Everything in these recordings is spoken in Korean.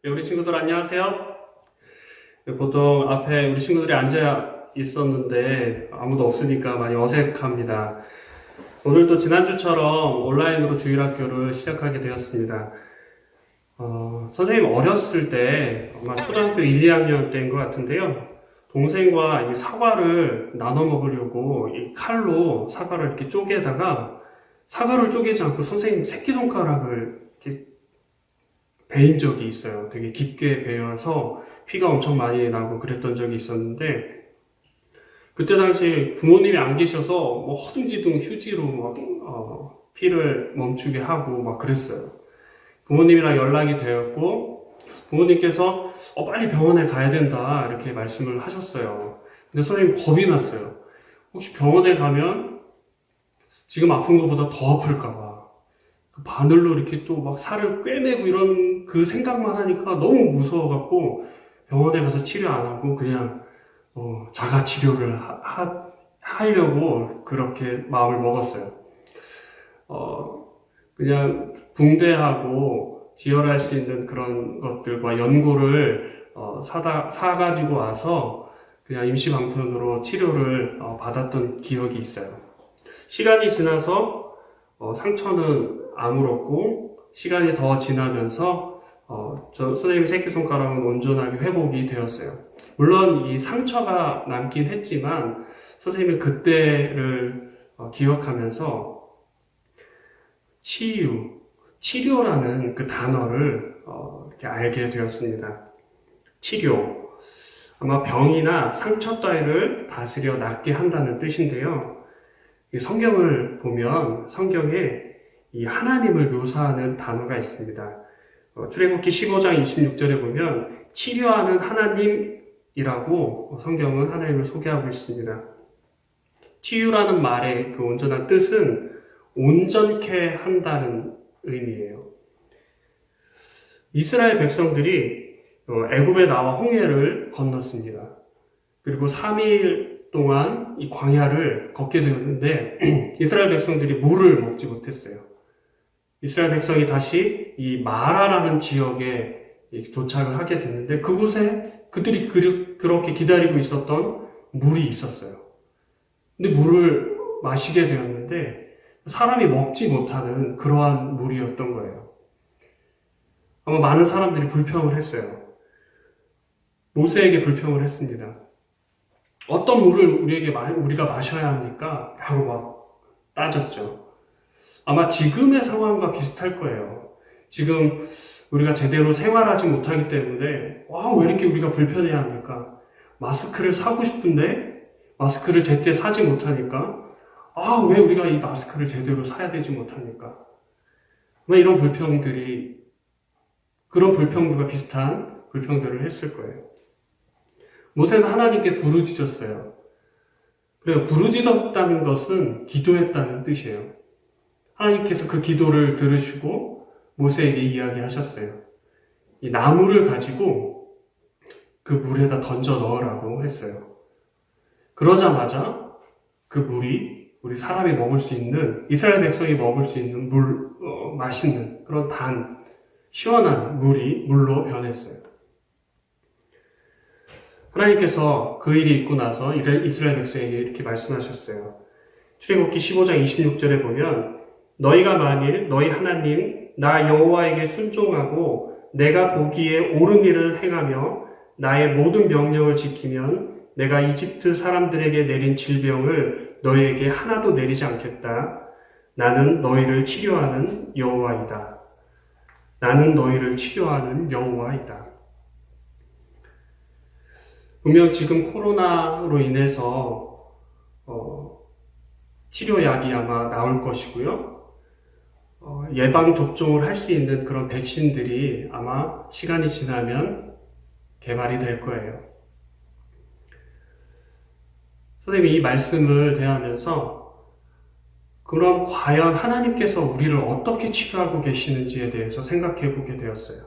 네, 우리 친구들 안녕하세요. 보통 앞에 우리 친구들이 앉아 있었는데 아무도 없으니까 많이 어색합니다. 오늘도 지난주처럼 온라인으로 주일학교를 시작하게 되었습니다. 선생님 어렸을 때 아마 초등학교 1, 2학년 때인 것 같은데요. 동생과 이 사과를 나눠 먹으려고 이 칼로 사과를 이렇게 쪼개다가 사과를 쪼개지 않고 선생님 새끼손가락을 이렇게 베인 적이 있어요. 되게 깊게 베어서 피가 엄청 많이 나고 그랬던 적이 있었는데, 그때 당시 부모님이 안 계셔서 뭐 허둥지둥 휴지로 막 피를 멈추게 하고 막 그랬어요. 부모님이랑 연락이 되었고 부모님께서 빨리 병원에 가야 된다 이렇게 말씀을 하셨어요. 근데 선생님 겁이 났어요. 혹시 병원에 가면 지금 아픈 것보다 더 아플까 봐. 그 바늘로 이렇게 또 막 살을 꿰매고 이런 그 생각만 하니까 너무 무서워갖고 병원에 가서 치료 안 하고 그냥 자가 치료를 하려고 그렇게 마음을 먹었어요. 그냥 붕대하고 지혈할 수 있는 그런 것들과 연고를 사가지고 와서 그냥 임시방편으로 치료를 받았던 기억이 있어요. 시간이 지나서 상처는 아물었고 시간이 더 지나면서 저 선생님의 새끼손가락은 온전하게 회복이 되었어요. 물론 이 상처가 남긴 했지만 선생님은 그때를 기억하면서 치료라는 그 단어를 이렇게 알게 되었습니다. 치료. 아마 병이나 상처 따위를 다스려 낫게 한다는 뜻인데요. 이 성경을 보면 성경에 이 하나님을 묘사하는 단어가 있습니다. 출애굽기 15장 26절에 보면 치료하는 하나님이라고 성경은 하나님을 소개하고 있습니다. 치유라는 말의 그 온전한 뜻은 온전케 한다는 의미예요. 이스라엘 백성들이 애굽에 나와 홍해를 건넜습니다. 그리고 3일 동안 이 광야를 걷게 되었는데 이스라엘 백성들이 물을 먹지 못했어요. 이스라엘 백성이 다시 이 마라라는 지역에 도착을 하게 됐는데 그곳에 그들이 그렇게 기다리고 있었던 물이 있었어요. 근데 물을 마시게 되었는데 사람이 먹지 못하는 그러한 물이었던 거예요. 아마 많은 사람들이 불평을 했어요. 모세에게 불평을 했습니다. 어떤 물을 우리가 마셔야 합니까? 라고 막 따졌죠. 아마 지금의 상황과 비슷할 거예요. 지금 우리가 제대로 생활하지 못하기 때문에 왜 이렇게 우리가 불편해야 합니까? 마스크를 사고 싶은데 마스크를 제때 사지 못하니까 왜 우리가 이 마스크를 제대로 사야 되지 못합니까? 왜 이런 그런 불평들과 비슷한 불평들을 했을 거예요. 모세는 하나님께 부르짖었어요. 그래요. 부르짖었다는 것은 기도했다는 뜻이에요. 하나님께서 그 기도를 들으시고 모세에게 이야기하셨어요. 이 나무를 가지고 그 물에다 던져 넣으라고 했어요. 그러자마자 그 물이 우리 사람이 먹을 수 있는, 이스라엘 백성이 먹을 수 있는 맛있는 그런 시원한 물로 변했어요. 하나님께서 그 일이 있고 나서 이스라엘 백성에게 이렇게 말씀하셨어요. 출애굽기 15장 26절에 보면 너희가 만일 너희 하나님 나 여호와에게 순종하고 내가 보기에 옳은 일을 행하며 나의 모든 명령을 지키면 내가 이집트 사람들에게 내린 질병을 너희에게 하나도 내리지 않겠다. 나는 너희를 치료하는 여호와이다. 나는 너희를 치료하는 여호와이다. 분명 지금 코로나로 인해서 치료약이 아마 나올 것이고요. 예방접종을 할 수 있는 그런 백신들이 아마 시간이 지나면 개발이 될 거예요. 선생님이 이 말씀을 대하면서 그럼 과연 하나님께서 우리를 어떻게 치료하고 계시는지에 대해서 생각해 보게 되었어요.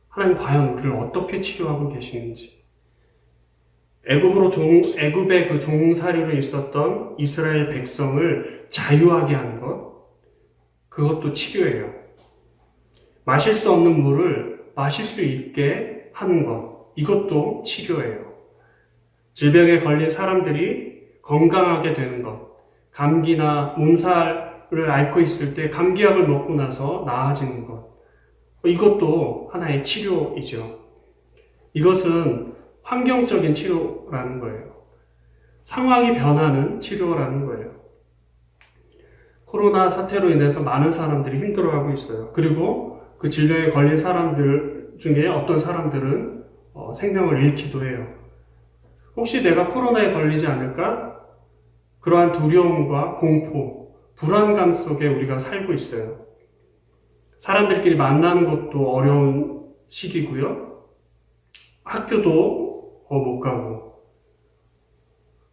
하나님 과연 우리를 어떻게 치료하고 계시는지. 애굽의 그 종살이로 있었던 이스라엘 백성을 자유하게 하는 것, 그것도 치료예요. 마실 수 없는 물을 마실 수 있게 하는 것, 이것도 치료예요. 질병에 걸린 사람들이 건강하게 되는 것, 감기나 몸살을 앓고 있을 때 감기약을 먹고 나서 나아지는 것, 이것도 하나의 치료이죠. 이것은 환경적인 치료라는 거예요. 상황이 변하는 치료라는 거예요. 코로나 사태로 인해서 많은 사람들이 힘들어하고 있어요. 그리고 그 질병에 걸린 사람들 중에 어떤 사람들은 생명을 잃기도 해요. 혹시 내가 코로나에 걸리지 않을까? 그러한 두려움과 공포, 불안감 속에 우리가 살고 있어요. 사람들끼리 만나는 것도 어려운 시기고요. 학교도 못 가고,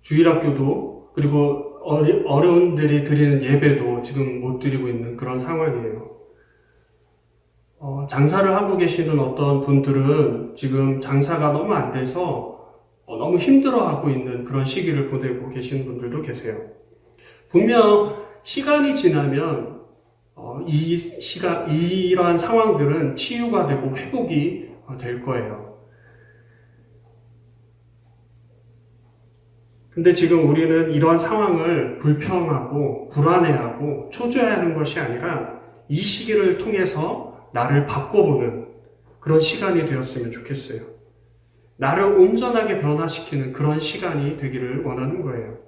주일학교도, 그리고 어려운들이 드리는 예배도 지금 못 드리고 있는 그런 상황이에요. 장사를 하고 계시는 어떤 분들은 지금 장사가 너무 안 돼서 너무 힘들어하고 있는 그런 시기를 보내고 계시는 분들도 계세요. 분명 시간이 지나면 이러한 상황들은 치유가 되고 회복이 될 거예요. 근데 지금 우리는 이러한 상황을 불평하고 불안해하고 초조해하는 것이 아니라 이 시기를 통해서 나를 바꿔보는 그런 시간이 되었으면 좋겠어요. 나를 온전하게 변화시키는 그런 시간이 되기를 원하는 거예요.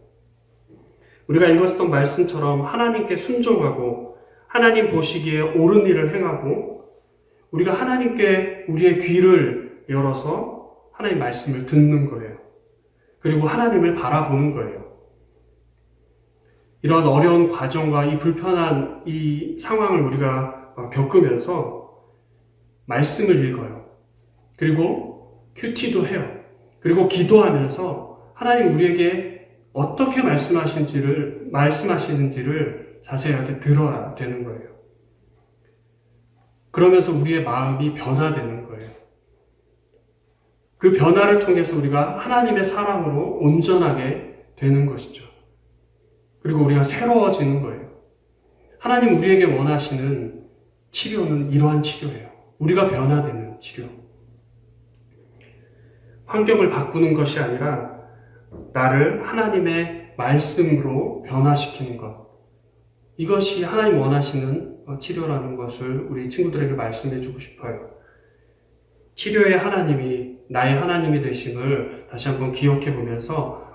우리가 읽었던 말씀처럼 하나님께 순종하고 하나님 보시기에 옳은 일을 행하고 우리가 하나님께 우리의 귀를 열어서 하나님 말씀을 듣는 거예요. 그리고 하나님을 바라보는 거예요. 이런 어려운 과정과 이 불편한 이 상황을 우리가 겪으면서 말씀을 읽어요. 그리고 큐티도 해요. 그리고 기도하면서 하나님 우리에게 어떻게 말씀하시는지를 자세하게 들어야 되는 거예요. 그러면서 우리의 마음이 변화되는 거예요. 그 변화를 통해서 우리가 하나님의 사랑으로 온전하게 되는 것이죠. 그리고 우리가 새로워지는 거예요. 하나님 우리에게 원하시는 치료는 이러한 치료예요. 우리가 변화되는 치료. 환경을 바꾸는 것이 아니라 나를 하나님의 말씀으로 변화시키는 것. 이것이 하나님 원하시는 치료라는 것을 우리 친구들에게 말씀해 주고 싶어요. 치료의 하나님이 나의 하나님이 되심을 다시 한번 기억해 보면서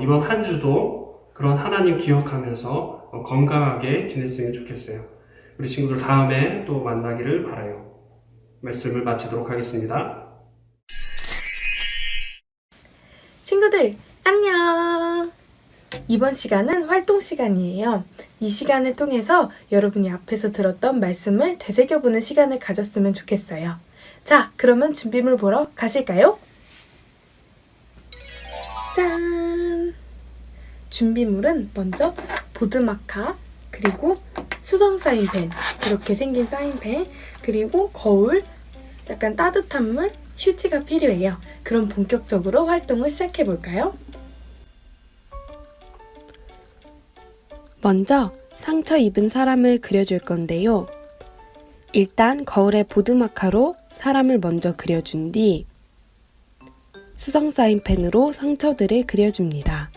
이번 한 주도 그런 하나님 기억하면서 건강하게 지냈으면 좋겠어요. 우리 친구들 다음에 또 만나기를 바라요. 말씀을 마치도록 하겠습니다. 친구들, 안녕! 이번 시간은 활동 시간이에요. 이 시간을 통해서 여러분이 앞에서 들었던 말씀을 되새겨보는 시간을 가졌으면 좋겠어요. 자, 그러면 준비물 보러 가실까요? 짠! 준비물은 먼저 보드마카, 그리고 수성 사인펜, 이렇게 생긴 사인펜, 그리고 거울, 약간 따뜻한 물, 휴지가 필요해요. 그럼 본격적으로 활동을 시작해볼까요? 먼저 상처 입은 사람을 그려줄 건데요. 일단 거울에 보드마카로 사람을 먼저 그려준 뒤 수성 사인펜으로 상처들을 그려줍니다.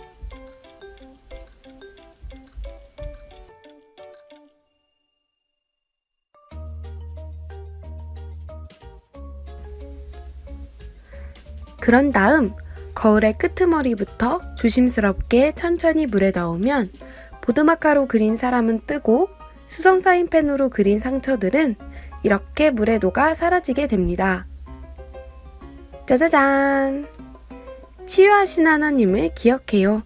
그런 다음 거울의 끄트머리부터 조심스럽게 천천히 물에 넣으면 보드마카로 그린 사람은 뜨고 수성 사인펜으로 그린 상처들은 이렇게 물에 녹아 사라지게 됩니다. 짜자잔! 치유하신 하나님을 기억해요.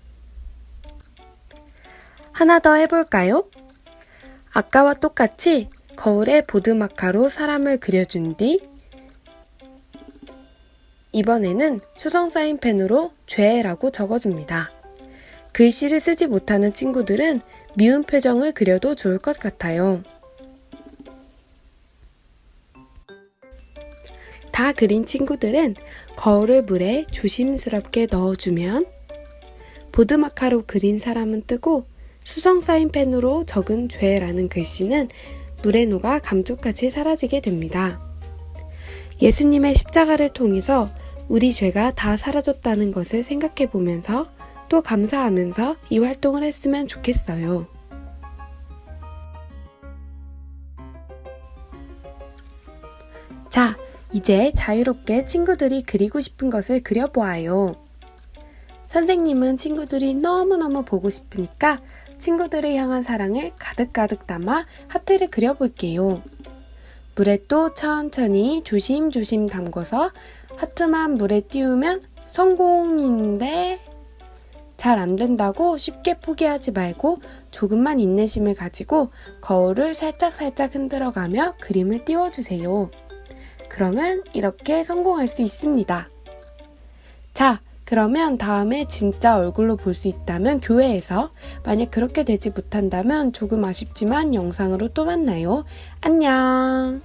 하나 더 해볼까요? 아까와 똑같이 거울에 보드마카로 사람을 그려준 뒤 이번에는 수성 사인펜으로 죄라고 적어줍니다. 글씨를 쓰지 못하는 친구들은 미운 표정을 그려도 좋을 것 같아요. 다 그린 친구들은 거울을 물에 조심스럽게 넣어주면 보드마카로 그린 사람은 뜨고 수성 사인펜으로 적은 죄라는 글씨는 물에 녹아 감쪽같이 사라지게 됩니다. 예수님의 십자가를 통해서 우리 죄가 다 사라졌다는 것을 생각해 보면서 또 감사하면서 이 활동을 했으면 좋겠어요. 자, 이제 자유롭게 친구들이 그리고 싶은 것을 그려보아요. 선생님은 친구들이 너무너무 보고 싶으니까 친구들을 향한 사랑을 가득가득 담아 하트를 그려볼게요. 물에 또 천천히 조심조심 담궈서 하트만 물에 띄우면 성공인데 잘 안 된다고 쉽게 포기하지 말고 조금만 인내심을 가지고 거울을 살짝살짝 흔들어가며 그림을 띄워주세요. 그러면 이렇게 성공할 수 있습니다. 자, 그러면 다음에 진짜 얼굴로 볼 수 있다면 교회에서, 만약 그렇게 되지 못한다면 조금 아쉽지만 영상으로 또 만나요. 안녕!